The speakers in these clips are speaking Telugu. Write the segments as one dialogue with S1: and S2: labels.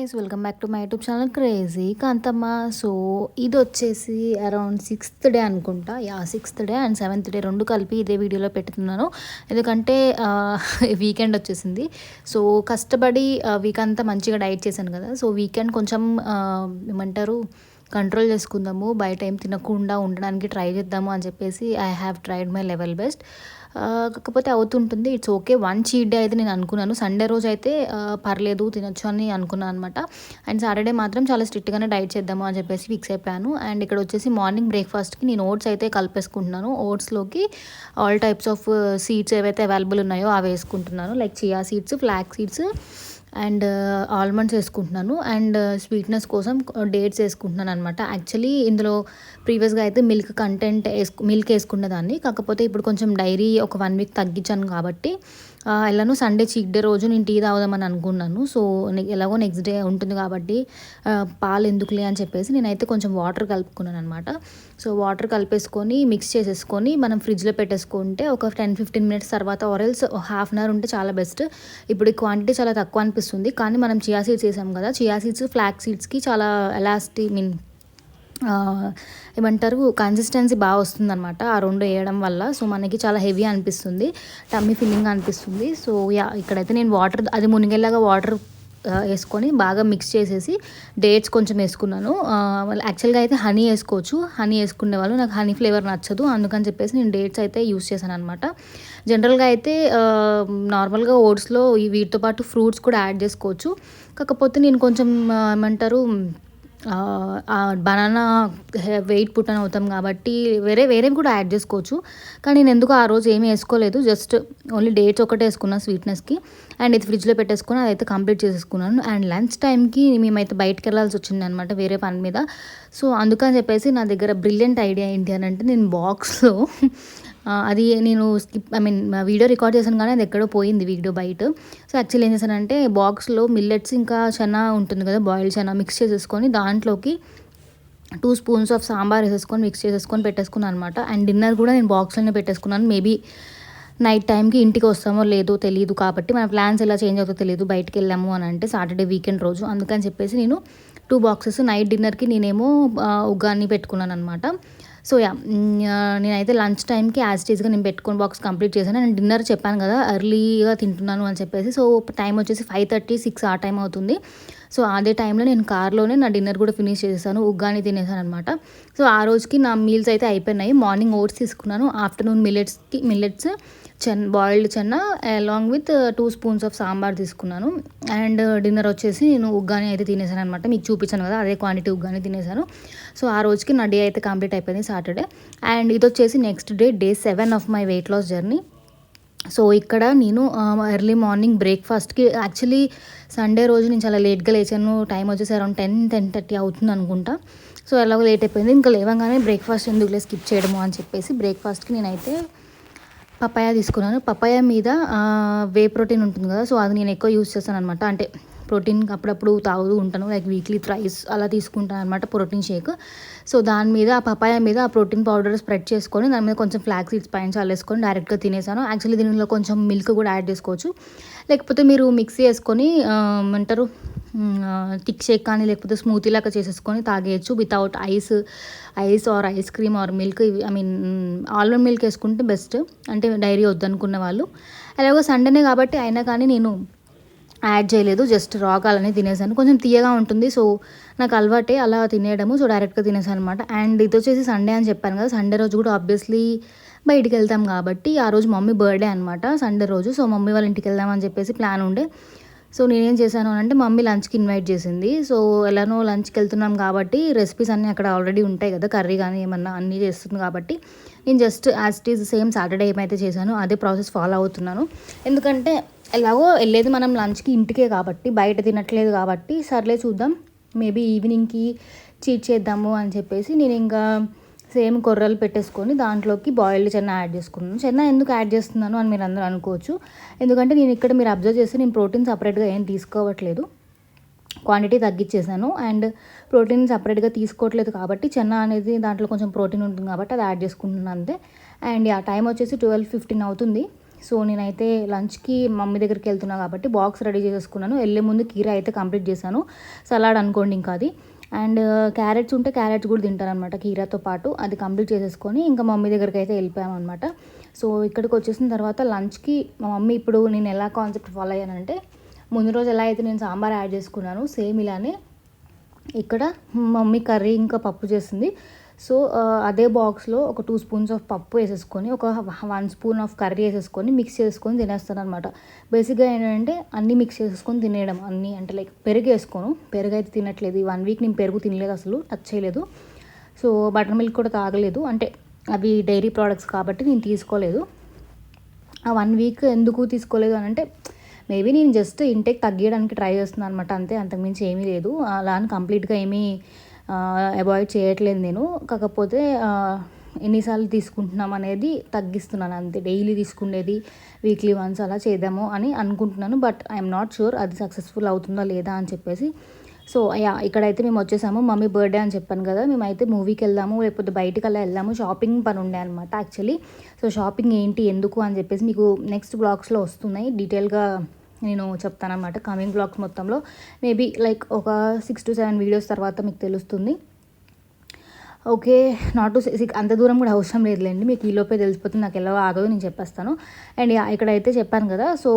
S1: Guys, welcome back to my YouTube channel crazy Kantamma. So ఇది వచ్చేసి అరౌండ్ 6th డే అనుకుంటా. Sixth day and 7th day రెండు కలిపి ఇదే వీడియోలో పెట్టుతున్నాను. ఎందుకంటే వీకెండ్ వచ్చేసింది. సో కష్టపడి వీక్ అంతా మంచిగా డైట్ చేశాను కదా. సో వీకెండ్ కొంచెం ఏమంటారు కంట్రోల్ చేసుకుందాము, బయట ఏం తినకుండా ఉండడానికి ట్రై చేద్దాము అని చెప్పేసి I have tried my level best. కాకపోతే అవుతుంటుంది, it's okay. One cheat day అయితే నేను అనుకున్నాను. సండే రోజు అయితే పర్లేదు తినొచ్చు అని అనుకున్నాను అనమాట. అండ్ సాటర్డే మాత్రం చాలా స్ట్రిక్ట్గానే డైట్ చేద్దాము అని చెప్పేసి ఫిక్స్ అయిపోయాను. అండ్ ఇక్కడ వచ్చేసి మార్నింగ్ బ్రేక్ఫాస్ట్కి నేను ఓట్స్ అయితే కలిపేసుకుంటున్నాను. ఓట్స్లోకి ఆల్ టైప్స్ ఆఫ్ సీడ్స్ ఏవైతే అవైలబుల్ ఉన్నాయో అవి వేసుకుంటున్నాను. Like chia seeds, flax seeds and almonds వేసుకుంటున్నాను. అండ్ స్వీట్నెస్ కోసం డేట్స్ వేసుకుంటున్నాను అనమాట. యాక్చువల్లీ ఇందులో ప్రీవియస్గా అయితే మిల్క్ వేసుకునేదాన్ని. కాకపోతే ఇప్పుడు కొంచెం డైరీ ఒక 1 వీక్ తగ్గించాను కాబట్టి ఎలానో సండే చీట్ డే రోజు నేను టీ తాగుదామని అనుకున్నాను. సో ఎలాగో నెక్స్ట్ డే ఉంటుంది కాబట్టి పాలు ఎందుకులే అని చెప్పేసి నేనైతే కొంచెం వాటర్ కలుపుకున్నాను అనమాట. సో వాటర్ కలిపేసుకొని మిక్స్ చేసేసుకొని మనం ఫ్రిడ్జ్లో పెట్టేసుకుంటే ఒక 10-15 మినిట్స్ తర్వాత ఆరెల్స్ హాఫ్ అన్ అవర్ ఉంటే చాలా బెస్ట్. ఇప్పుడు ఈ క్వాంటిటీ చాలా తక్కువ అనిపిస్తుంది, కానీ మనం చియా సీడ్స్ వేసాం కదా, చియా సీడ్స్ ఫ్లాక్ సీడ్స్కి చాలా ఏమంటారు కన్సిస్టెన్సీ బాగా వస్తుందన్నమాట ఆ రెండు వేయడం వల్ల. సో మనకి చాలా హెవీ అనిపిస్తుంది, టమ్మీ ఫిల్లింగ్ అనిపిస్తుంది. సో ఇక్కడైతే నేను వాటర్ అది మునిగేలాగా వాటర్ వేసుకొని బాగా మిక్స్ చేసేసి డేట్స్ కొంచెం వేసుకున్నాను. యాక్చువల్గా అయితే హనీ వేసుకోవచ్చు, హనీ వేసుకునే వాళ్ళు, నాకు హనీ ఫ్లేవర్ నచ్చదు, అందుకని చెప్పేసి నేను డేట్స్ అయితే యూస్ చేశాను అనమాట. జనరల్గా అయితే నార్మల్గా ఓట్స్లో వీటితో పాటు ఫ్రూట్స్ కూడా యాడ్ చేసుకోవచ్చు. కాకపోతే నేను కొంచెం ఏమంటారు బనానా వెయిట్ పుట్టన్ అవుతాం కాబట్టి వేరేవి కూడా యాడ్ చేసుకోవచ్చు. కానీ నేను ఎందుకు ఆ రోజు ఏమీ వేసుకోలేదు, జస్ట్ ఓన్లీ డేట్స్ ఒకటే వేసుకున్నాను స్వీట్నెస్కి. అండ్ ఇది ఫ్రిడ్జ్లో పెట్టేసుకుని అదైతే కంప్లీట్ చేసేసుకున్నాను. అండ్ లంచ్ టైంకి మేమైతే బయటకు వెళ్ళాల్సి వచ్చింది అనమాట వేరే పని మీద. సో అందుకని చెప్పేసి నా దగ్గర బ్రిలియంట్ ఐడియా ఏంటి అని అంటే, నేను బాక్స్లో అది నేను వీడియో రికార్డ్ చేశాను కానీ అది ఎక్కడో పోయింది వీడియో బయట. సో యాక్చువల్లీ ఏం చేశానంటే బాక్స్లో మిల్లెట్స్ ఇంకా చనా ఉంటుంది కదా, బాయిల్డ్ చనా మిక్స్ చేసేసుకొని దాంట్లోకి 2 స్పూన్స్ ఆఫ్ సాంబార్ వేసేసుకొని మిక్స్ చేసేసుకొని పెట్టేసుకున్నాను అనమాట. అండ్ డిన్నర్ కూడా నేను బాక్స్లోనే పెట్టేసుకున్నాను. మేబీ నైట్ టైంకి ఇంటికి వస్తామో లేదో తెలియదు కాబట్టి మన ప్లాన్స్ ఎలా చేంజ్ అవుతుందో తెలియదు, బయటికి వెళ్ళాము అని అంటే సాటర్డే వీకెండ్ రోజు. అందుకని చెప్పేసి నేను 2 బాక్సెస్ నైట్ డిన్నర్కి నేనేమో ఉగ్గాని పెట్టుకున్నాను అనమాట. సో నేనైతే లంచ్ టైంకి యాజ్ టీజ్గా నేను పెట్టుకొని బాక్స్ కంప్లీట్ చేశాను. నేను డిన్నర్ చెప్పాను కదా ఎర్లీగా తింటున్నాను అని చెప్పేసి. సో టైం వచ్చేసి 5:30-6 ఆ టైం అవుతుంది. సో అదే టైంలో నేను కార్లోనే నా డిన్నర్ కూడా ఫినిష్ చేసేసాను, ఉగ్గాని తినేసాను అనమాట. సో ఆ రోజుకి నా మీల్స్ అయితే అయిపోయినాయి. మార్నింగ్ ఓట్స్ తీసుకున్నాను, afternoon millets boiled chana along with 2 spoons of sambar తీసుకున్నాను. అండ్ డిన్నర్ వచ్చేసి నేను ఉగ్గాని అయితే తినేసాను అనమాట. మీకు చూపించాను కదా అదే క్వాంటిటీ ఉగ్గాని తినేసాను. సో ఆ రోజుకి నా డే అయితే కంప్లీట్ అయిపోయింది సాటర్డే. అండ్ ఇది వచ్చేసి next day 7 of my weight loss journey. So ఇక్కడ నేను ఎర్లీ మార్నింగ్ బ్రేక్ఫాస్ట్కి, యాక్చువల్లీ సండే రోజు నేను చాలా లేట్గా లేచాను. టైం వచ్చేసి అరౌండ్ 10-10:30 అవుతుంది అనుకుంటా. సో ఎలాగో లేట్ అయిపోయింది, ఇంకా లేవగానే బ్రేక్ఫాస్ట్ ఎందుకులే స్కిప్ చేయడము అని చెప్పేసి బ్రేక్ఫాస్ట్కి నేనైతే పపాయ తీసుకున్నాను. పపాయ మీద వే ప్రోటీన్ ఉంటుంది కదా, సో అది నేను ఎక్కువ యూస్ చేస్తాను అనమాట. అంటే ప్రోటీన్ అప్పుడప్పుడు తాగుతూ ఉంటాను, లైక్ వీక్లీ థ్రైస్ అలా తీసుకుంటాను అనమాట ప్రోటీన్ షేక్. సో దాని మీద ఆ పపాయ మీద ఆ ప్రోటీన్ పౌడర్ స్ప్రెడ్ చేసుకొని దాని మీద కొంచెం ఫ్లాక్ సీడ్స్ పైన చల్లేసుకొని డైరెక్ట్గా తినేసాను. యాక్చువల్లీ దీనిలో కొంచెం మిల్క్ కూడా యాడ్ చేసుకోవచ్చు, లేకపోతే మీరు మిక్సీ వేసుకొని ఏమంటారు థిక్ షేక్ కానీ లేకపోతే స్మూతీ లాగా చేసేసుకొని తాగేయచ్చు without ice or ice cream or milk. Almond milk వేసుకుంటే బెస్ట్, అంటే డైరీ వద్దనుకున్న వాళ్ళు. అలాగే సండేనే కాబట్టి అయినా కానీ నేను యాడ్ చేయలేదు, జస్ట్ రాగాలని తినేసాను. కొంచెం తీయగా ఉంటుంది, సో నాకు అలవాటే అలా తినేయడము. సో డైరెక్ట్గా తినేసాను అనమాట. అండ్ ఇది వచ్చేసి సండే అని చెప్పాను కదా, సండే రోజు కూడా ఆబ్వియస్లీ బయటికి వెళ్తాం కాబట్టి ఆ రోజు మమ్మీ బర్త్డే అనమాట సండే రోజు. సో మమ్మీ వాళ్ళ ఇంటికి వెళ్దామని చెప్పేసి ప్లాన్ ఉండే. సో నేనేం చేశాను అంటే మమ్మీ లంచ్కి ఇన్వైట్ చేసింది. సో ఎలానో లంచ్కి వెళ్తున్నాం కాబట్టి రెసిపీస్ అన్నీ అక్కడ ఆల్రెడీ ఉంటాయి కదా, కర్రీ కానీ ఏమన్నా అన్నీ చేస్తుంది కాబట్టి నేను just as it is same Saturday ఏమైతే చేశానో అదే ప్రాసెస్ ఫాలో అవుతున్నాను. ఎందుకంటే ఎలాగో వెళ్ళేది మనం లంచ్కి ఇంటికే కాబట్టి బయట తినట్లేదు కాబట్టి సర్లే చూద్దాం, మేబీ ఈవినింగ్కి చీట్ చేద్దాము అని చెప్పేసి నేను ఇంకా సేమ్ కొర్రలు పెట్టేసుకొని దాంట్లోకి బాయిల్డ్ చెన్న యాడ్ చేసుకున్నాను. చెన్న ఎందుకు యాడ్ చేస్తున్నాను అని మీరు అందరూ అనుకోవచ్చు, ఎందుకంటే నేను ఇక్కడ మీరు అబ్జర్వ్ చేస్తే నేను ప్రోటీన్ సపరేట్గా ఏం తీసుకోవట్లేదు, క్వాంటిటీ తగ్గించేసాను. అండ్ ప్రోటీన్ సపరేట్గా తీసుకోవట్లేదు కాబట్టి చెన్న అనేది దాంట్లో కొంచెం ప్రోటీన్ ఉంటుంది కాబట్టి అది యాడ్ చేసుకుంటున్నాను అంతే. అండ్ ఆ టైం వచ్చేసి 12:15 అవుతుంది. సో నేనైతే లంచ్కి మమ్మీ దగ్గరికి వెళ్తున్నా కాబట్టి బాక్స్ రెడీ చేసేసుకున్నాను. వెళ్ళే ముందు కీరా అయితే కంప్లీట్ చేశాను. సలాడ్ అనుకోండి ఇంకా అది. అండ్ క్యారెట్స్ ఉంటే క్యారెట్స్ కూడా తింటారనమాట కీరాతో పాటు. అది కంప్లీట్ చేసేసుకొని ఇంకా మమ్మీ దగ్గరికి అయితే వెళ్ళిపోయామన్నమాట. సో ఇక్కడికి వచ్చేసిన తర్వాత లంచ్కి మా మమ్మీ ఇప్పుడు నేను ఎలా కాన్సెప్ట్ ఫాలో అయ్యానంటే, ముందు రోజు ఎలా అయితే నేను సాంబార్ యాడ్ చేసుకున్నాను సేమ్ ఇలానే ఇక్కడ మమ్మీ కర్రీ ఇంకా పప్పు చేసింది. సో అదే బాక్స్లో ఒక 2 స్పూన్స్ ఆఫ్ పప్పు వేసేసుకొని ఒక 1 స్పూన్ ఆఫ్ కర్రీ వేసేసుకొని మిక్స్ చేసుకొని తినేస్తాను అనమాట. బేసిక్గా ఏంటంటే అన్నీ మిక్స్ చేసుకొని తినేయడం, అన్నీ అంటే లైక్ పెరుగు వేసుకోను. పెరుగు అయితే తినట్లేదు ఈ 1 వీక్, నేను పెరుగు తినలేదు, అసలు టచ్ చేయలేదు. సో బటర్ మిల్క్ కూడా తాగలేదు, అంటే అవి డైరీ ప్రోడక్ట్స్ కాబట్టి నేను తీసుకోలేదు. ఆ 1 వీక్ ఎందుకు తీసుకోలేదు అని అంటే మేబీ నేను జస్ట్ ఇంటేక్ తగ్గించడానికి ట్రై చేస్తున్నాను అనమాట, అంతే, అంతకుమించి ఏమీ లేదు. అలా అని కంప్లీట్గా ఏమీ అవాయిడ్ చేయట్లేదు నేను. కాకపోతే ఎన్నిసార్లు తీసుకుంటున్నాం అనేది తగ్గిస్తున్నాను అంతే. డైలీ తీసుకునేది వీక్లీ వన్స్ అలా చేద్దాము అని అనుకుంటున్నాను. బట్ ఐఎమ్ నాట్ షూర్ అది సక్సెస్ఫుల్ అవుతుందా లేదా అని చెప్పేసి. సో ఇక్కడైతే మేము వచ్చేసాము. మమ్మీ బర్త్డే అని చెప్పాను కదా, మేమైతే మూవీకి వెళ్దాము లేకపోతే బయటికి అలా వెళ్దాము, షాపింగ్ పని ఉండే అనమాట యాక్చువల్లీ. సో షాపింగ్ ఏంటి ఎందుకు అని చెప్పేసి మీకు నెక్స్ట్ బ్లాగ్స్లో వస్తున్నాయి, డీటెయిల్గా నేను చెప్తానమాట. కమింగ్ బ్లాగ్స్ మొత్తంలో మేబీ లైక్ ఒక 6 to 7 వీడియోస్ తర్వాత మీకు తెలుస్తుంది. ఓకే, నాట్ టు అంత దూరం కూడా అవసరం లేదులేండి, మీకు ఈలోపే తెలిసిపోతుంది, నాకు ఎలా ఆగదు నేను చెప్పేస్తాను. అండ్ ఇక్కడైతే చెప్పాను కదా, సో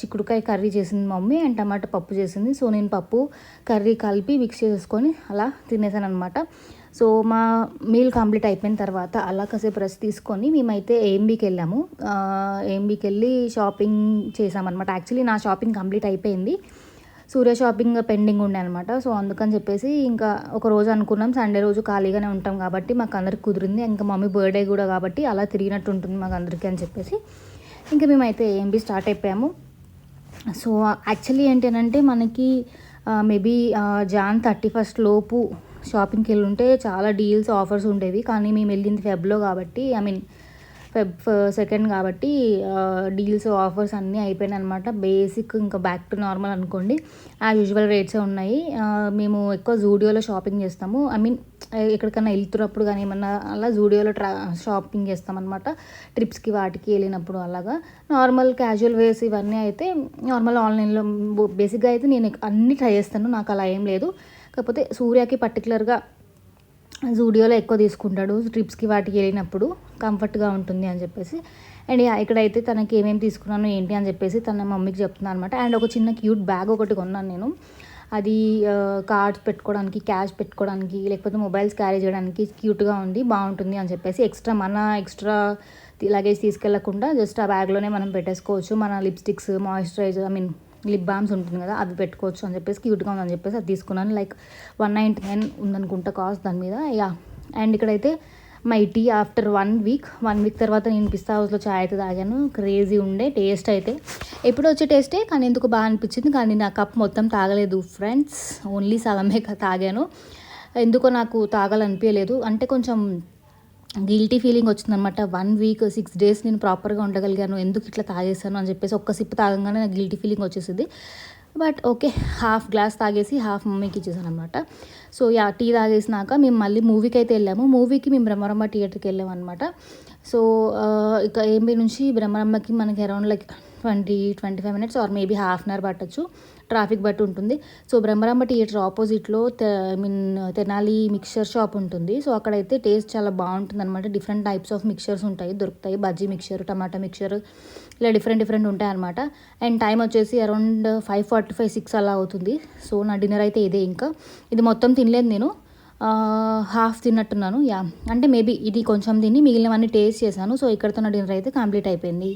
S1: చిక్కుడుకాయ కర్రీ చేసింది మమ్మీ అండ్ టమాటా పప్పు చేసింది. సో నేను పప్పు కర్రీ కలిపి మిక్స్ చేసుకొని అలా తినేసాను అనమాట. సో మా మీల్ కంప్లీట్ అయిపోయిన తర్వాత అలా కాసేపు రెస్ట్ తీసుకొని మేమైతే ఏఎంబీకి వెళ్ళాము. ఏఎంబీకి వెళ్ళి షాపింగ్ చేసామన్నమాట. యాక్చువల్లీ నా షాపింగ్ కంప్లీట్ అయిపోయింది, సూర్య షాపింగ్ పెండింగ్ ఉండే అనమాట. సో అందుకని చెప్పేసి ఇంకా ఒక రోజు అనుకున్నాం, సండే రోజు ఖాళీగానే ఉంటాం కాబట్టి మాకు అందరికి కుదిరింది. ఇంకా మమ్మీ బర్త్డే కూడా కాబట్టి అలా తిరిగినట్టు ఉంటుంది మాకు అందరికీ అని చెప్పేసి ఇంకా మేమైతే ఏఎంబీ స్టార్ట్ అయిపోయాము. సో యాక్చువల్లీ ఏంటంటే మనకి మేబీ జాన్ 31st లోపు షాపింగ్కి వెళ్ళి ఉంటే చాలా డీల్స్ ఆఫర్స్ ఉండేవి. కానీ మేము వెళ్ళింది ఫెబ్లో కాబట్టి, ఐ మీన్ ఫెబ్ 2 కాబట్టి డీల్స్ ఆఫర్స్ అన్నీ అయిపోయినాయి అనమాట. బేసిక్ ఇంకా బ్యాక్ టు నార్మల్ అనుకోండి, యూజువల్ రేట్సే ఉన్నాయి. మేము ఎక్కువ జూడియోలో షాపింగ్ చేస్తాము. ఐ మీన్ ఎక్కడికైనా వెళ్తున్నప్పుడు కానీ ఏమన్నా అలా జూడియోలో షాపింగ్ చేస్తామన్నమాట, ట్రిప్స్కి వాటికి వెళ్ళినప్పుడు. అలాగా నార్మల్ క్యాజువల్ వేస్ ఇవన్నీ అయితే నార్మల్ ఆన్లైన్లో బేసిక్గా అయితే నేను అన్నీ ట్రై చేస్తాను, నాకు అలా ఏం లేదు. కాకపోతే సూర్యకి పర్టికులర్గా జూడియోలో ఎక్కువ తీసుకుంటాడు ట్రిప్స్కి వాటికి వెళ్ళినప్పుడు, కంఫర్ట్గా ఉంటుంది అని చెప్పేసి. అండ్ ఇక్కడైతే తనకి ఏమేమి తీసుకున్నాను ఏంటి అని చెప్పేసి తన మమ్మీకి చెప్తున్నాను అనమాట. అండ్ ఒక చిన్న క్యూట్ బ్యాగ్ ఒకటి కొన్నాను నేను, అది కార్డ్స్ పెట్టుకోవడానికి, క్యాష్ పెట్టుకోవడానికి, లేకపోతే మొబైల్స్ క్యారీ చేయడానికి క్యూట్గా ఉంది, బాగుంటుంది అని చెప్పేసి. ఎక్స్ట్రా లగేజ్ తీసుకెళ్లకుండా జస్ట్ ఆ బ్యాగ్లోనే మనం పెట్టేసుకోవచ్చు. మన lipsticks, moisturiser, I mean lip balms ఉంటుంది కదా, అవి పెట్టుకోవచ్చు అని చెప్పేసి, క్యూట్గా ఉందని చెప్పేసి అది తీసుకున్నాను. లైక్ 199 ఉందనుకుంటా కాస్ట్ దాని మీద. అండ్ ఇక్కడైతే మై టీ ఆఫ్టర్ 1 వీక్ తర్వాత నేను పిస్తా హౌస్లో చాయ్ అయితే తాగాను. క్రేజీ ఉండే టేస్ట్ అయితే, ఎప్పుడు వచ్చే టేస్టే కానీ ఎందుకు బాగా అనిపించింది. కానీ నా కప్ మొత్తం తాగలేదు ఫ్రెండ్స్, ఓన్లీ సగమే తాగాను. ఎందుకో నాకు తాగాలనిపించలేదు, అంటే కొంచెం గిల్టీ ఫీలింగ్ వచ్చిందనమాట. 1 వీక్ 6 days నేను ప్రాపర్గా ఉండగలిగాను, ఎందుకు ఇట్లా తాగేసాను అని చెప్పేసి ఒక్క సిప్ తాగంగానే నాకు గిల్టీ ఫీలింగ్ వచ్చేసింది. బట్ ఓకే, హాఫ్ గ్లాస్ తాగేసి హాఫ్ మమ్మీకి ఇచ్చేసాను అనమాట. సో టీ తాగేసినాక మేము మళ్ళీ మూవీకి అయితే వెళ్ళాము. మూవీకి మేము బ్రహ్మరమ్మ థియేటర్కి వెళ్ళాము అనమాట. సో ఇక ఏఎంబీ నుంచి బ్రహ్మరమ్మకి మనకి around like 20-25 minutes or maybe half an hour పట్టచ్చు, ట్రాఫిక్ బట్టి ఉంటుంది. సో బ్రహ్మరమ్మ థియేటర్ ఆపోజిట్లో తెనాలి మిక్చర్ షాప్ ఉంటుంది. సో అక్కడైతే టేస్ట్ చాలా బాగుంటుంది అనమాట. డిఫరెంట్ టైప్స్ ఆఫ్ మిక్చర్స్ దొరుకుతాయి, బజ్జీ మిక్చర్, టమాటా మిక్చర్, ఇలా డిఫరెంట్ ఉంటాయి అనమాట. అండ్ టైం వచ్చేసి అరౌండ్ 5:45-6 అలా అవుతుంది. సో నా డిన్నర్ అయితే ఇదే. ఇంకా ఇది మొత్తం తినలేదు నేను, హాఫ్ తిన్నట్టున్నాను. అంటే మేబీ ఇది కొంచెం తిని మిగిలినవన్నీ టేస్ట్ చేశాను. సో ఇక్కడితో నా డిన్నర్ అయితే కంప్లీట్ అయిపోయింది.